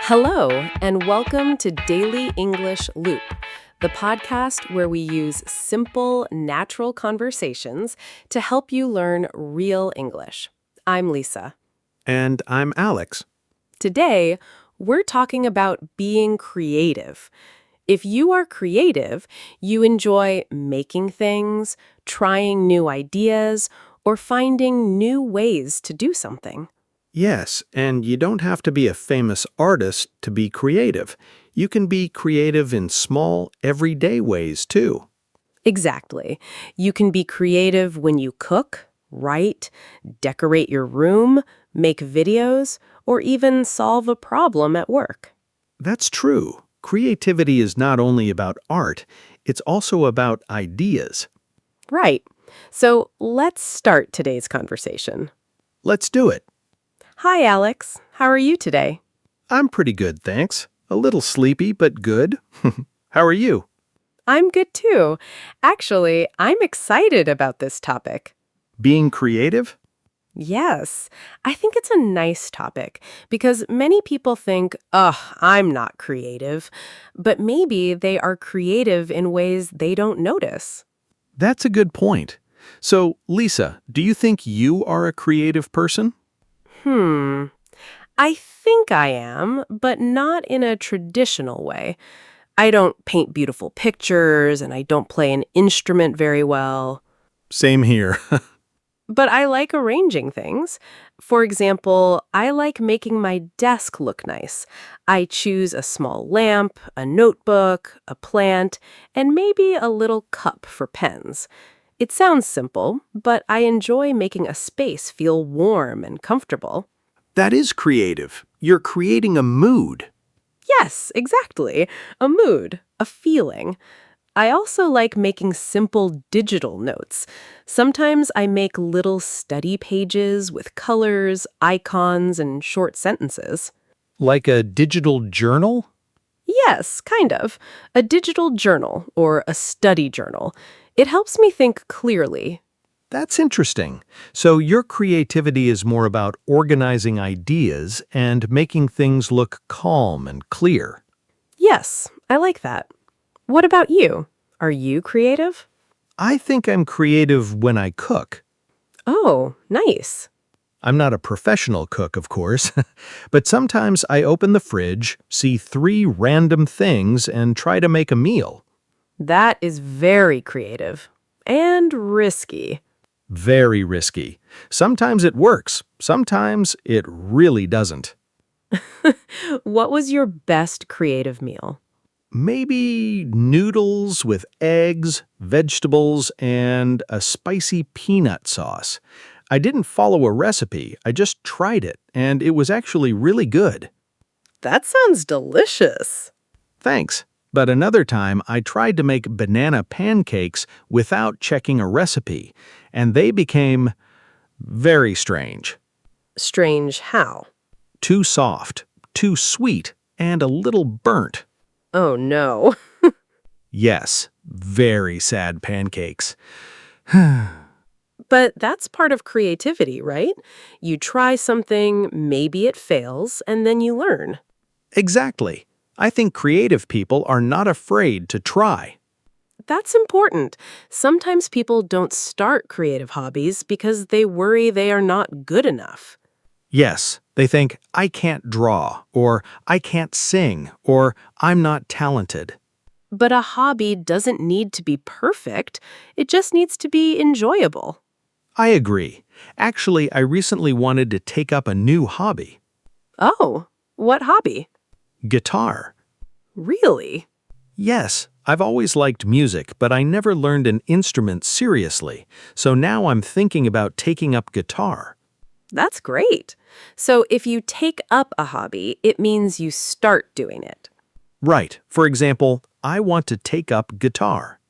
Hello, and welcome to Daily English Loop, the podcast where we use simple, natural conversations to help you learn real English. I'm Lisa. And I'm Alex. Today, we're talking about being creative. If you are creative, you enjoy making things, trying new ideas, or finding new ways to do something. Yes, and you don't have to be a famous artist to be creative. You can be creative in small, everyday ways, too. Exactly. You can be creative when you cook, write, decorate your room, make videos, or even solve a problem at work. That's true. Creativity is not only about art, it's also about ideas. Right. So let's start today's conversation. Let's do it. Hi, Alex. How are you today? I'm pretty good, thanks. A little sleepy, but good. How are you? I'm good too. Actually, I'm excited about this topic. Being creative? Yes, I think it's a nice topic because many people think, I'm not creative, but maybe they are creative in ways they don't notice. That's a good point. So, Lisa, do you think you are a creative person? I think I am, but not in a traditional way. I don't paint beautiful pictures and I don't play an instrument very well. Same here. But I like arranging things. For example, I like making my desk look nice. I choose a small lamp, a notebook, a plant, and maybe a little cup for pens. It sounds simple, but I enjoy making a space feel warm and comfortable. That is creative. You're creating a mood. Yes, exactly. A mood, a feeling. I also like making simple digital notes. Sometimes I make little study pages with colors, icons, and short sentences. Like a digital journal? Yes, kind of. A digital journal or a study journal. It helps me think clearly. That's interesting. So your creativity is more about organizing ideas and making things look calm and clear. Yes, I like that. What about you? Are you creative? I think I'm creative when I cook. Oh, nice. I'm not a professional cook, of course, but sometimes I open the fridge, see 3 random things, and try to make a meal. That is very creative and risky. Very risky. Sometimes it works, sometimes it really doesn't. What was your best creative meal? Maybe noodles with eggs, vegetables, and a spicy peanut sauce. I didn't follow a recipe, I just tried it, and it was actually really good. That sounds delicious. Thanks. But another time, I tried to make banana pancakes without checking a recipe, and they became very strange. Strange how? Too soft, too sweet, and a little burnt. Oh no. Yes, very sad pancakes. But that's part of creativity, right? You try something, maybe it fails, and then you learn. Exactly. I think creative people are not afraid to try. That's important. Sometimes people don't start creative hobbies because they worry they are not good enough. Yes, they think, I can't draw, or I can't sing, or I'm not talented. But a hobby doesn't need to be perfect. It just needs to be enjoyable. I agree. Actually, I recently wanted to take up a new hobby. Oh, what hobby? Guitar. Really? Yes, I've always liked music, but I never learned an instrument seriously, so now I'm thinking about taking up guitar. That's great. So if you take up a hobby, it means you start doing it. Right. For example, I want to take up guitar.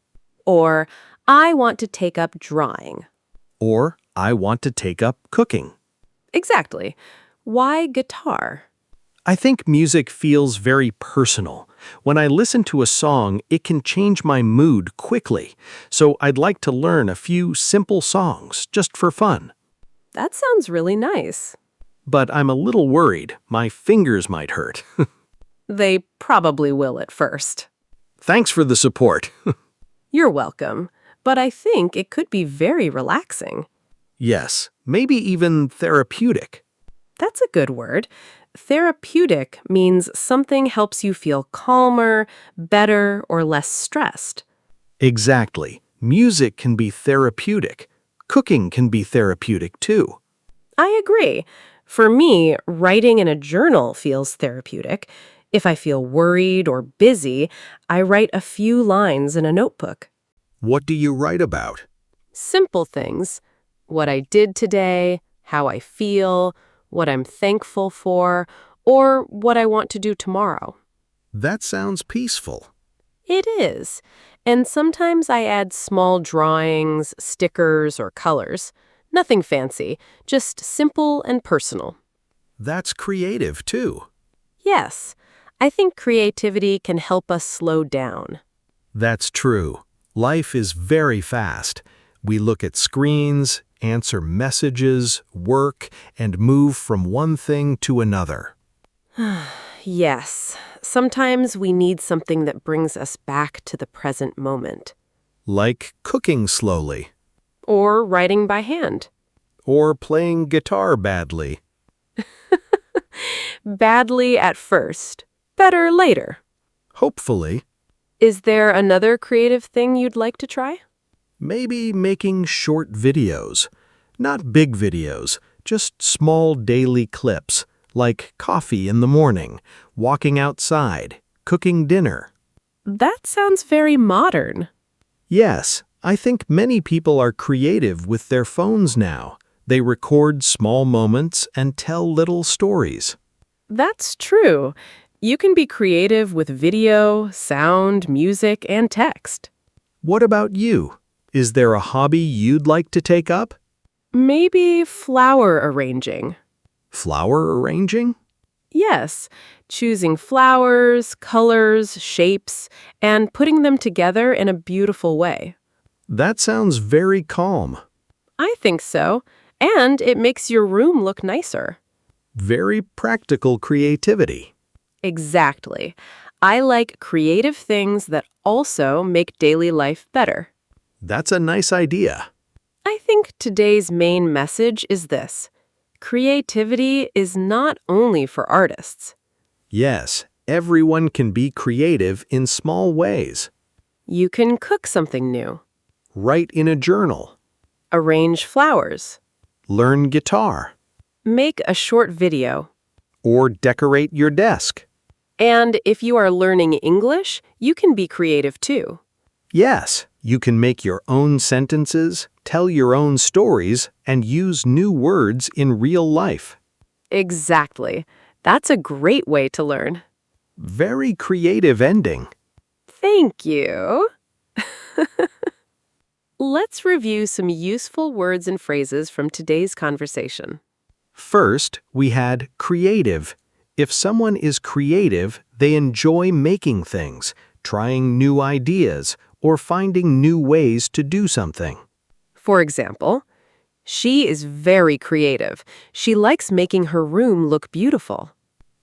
Or, I want to take up drawing. Or I want to take up cooking. Exactly. Why guitar? I think music feels very personal. When I listen to a song, it can change my mood quickly, so I'd like to learn a few simple songs just for fun. That sounds really nice. But I'm a little worried my fingers might hurt. They probably will at first. Thanks for the support. You're welcome, but I think it could be very relaxing. Yes, maybe even therapeutic. That's a good word. Therapeutic means something helps you feel calmer, better, or less stressed. Exactly. Music can be therapeutic. Cooking can be therapeutic too. I agree. For me, writing in a journal feels therapeutic. If I feel worried or busy, I write a few lines in a notebook. What do you write about? Simple things. What I did today, how I feel, what I'm thankful for, or what I want to do tomorrow. That sounds peaceful. It is. And sometimes I add small drawings, stickers, or colors. Nothing fancy, just simple and personal. That's creative too. Yes, I think creativity can help us slow down. That's true. Life is very fast. We look at screens, answer messages, work, and move from one thing to another. Yes, sometimes we need something that brings us back to the present moment. Like cooking slowly, Or writing by hand. or playing guitar badly. Badly at first, better later. Hopefully, Is there another creative thing you'd like to try? maybe making short videos. Not big videos, just small daily clips, like coffee in the morning, walking outside, cooking dinner. That sounds very modern. Yes, I think many people are creative with their phones now. They record small moments and tell little stories. That's true. You can be creative with video, sound, music, and text. What about you? Is there a hobby you'd like to take up? Maybe flower arranging. Flower arranging? Yes, choosing flowers, colors, shapes, and putting them together in a beautiful way. That sounds very calm. I think so. And it makes your room look nicer. Very practical creativity. Exactly. I like creative things that also make daily life better. That's a nice idea. I think today's main message is this. Creativity is not only for artists. Yes, everyone can be creative in small ways. You can cook something new, Write in a journal. arrange flowers, Learn guitar. make a short video. Or decorate your desk. And if you are learning English, you can be creative too. Yes, you can make your own sentences, tell your own stories, and use new words in real life. Exactly. That's a great way to learn. Very creative ending. Thank you. Let's review some useful words and phrases from today's conversation. First, we had creative. If someone is creative, they enjoy making things, trying new ideas, or finding new ways to do something. For example, she is very creative. She likes making her room look beautiful.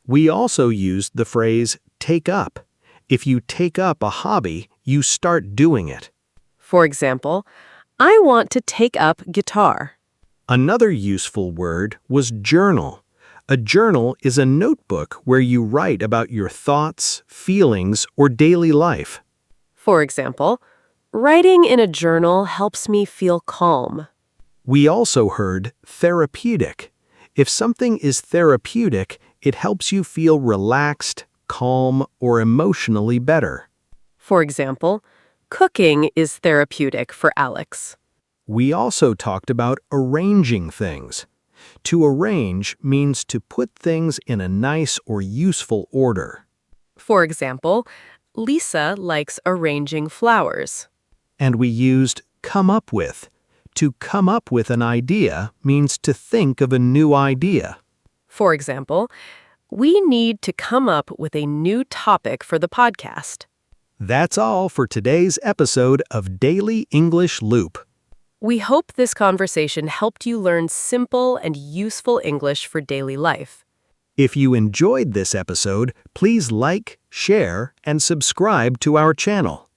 We also used the phrase take up. If you take up a hobby, you start doing it. For example, I want to take up guitar. Another useful word was journal. A journal is a notebook where you write about your thoughts, feelings, or daily life. For example, writing in a journal helps me feel calm. We also heard therapeutic. If something is therapeutic, it helps you feel relaxed, calm, or emotionally better. For example, cooking is therapeutic for Alex. We also talked about arranging things. To arrange means to put things in a nice or useful order. For example, Lisa likes arranging flowers. And we used come up with. To come up with an idea means to think of a new idea. For example, we need to come up with a new topic for the podcast. That's all for today's episode of Daily English Loop. We hope this conversation helped you learn simple and useful English for daily life. If you enjoyed this episode, please like, share, and subscribe to our channel.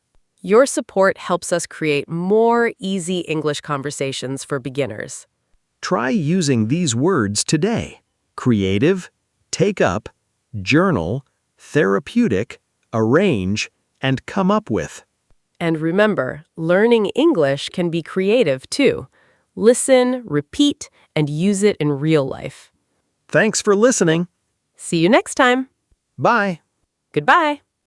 Your support helps us create more easy English conversations for beginners. Try using these words today: creative, take up, journal, therapeutic, arrange, and come up with. And remember, learning English can be creative too. Listen, repeat, and use it in real life. Thanks for listening. See you next time. Bye. Goodbye.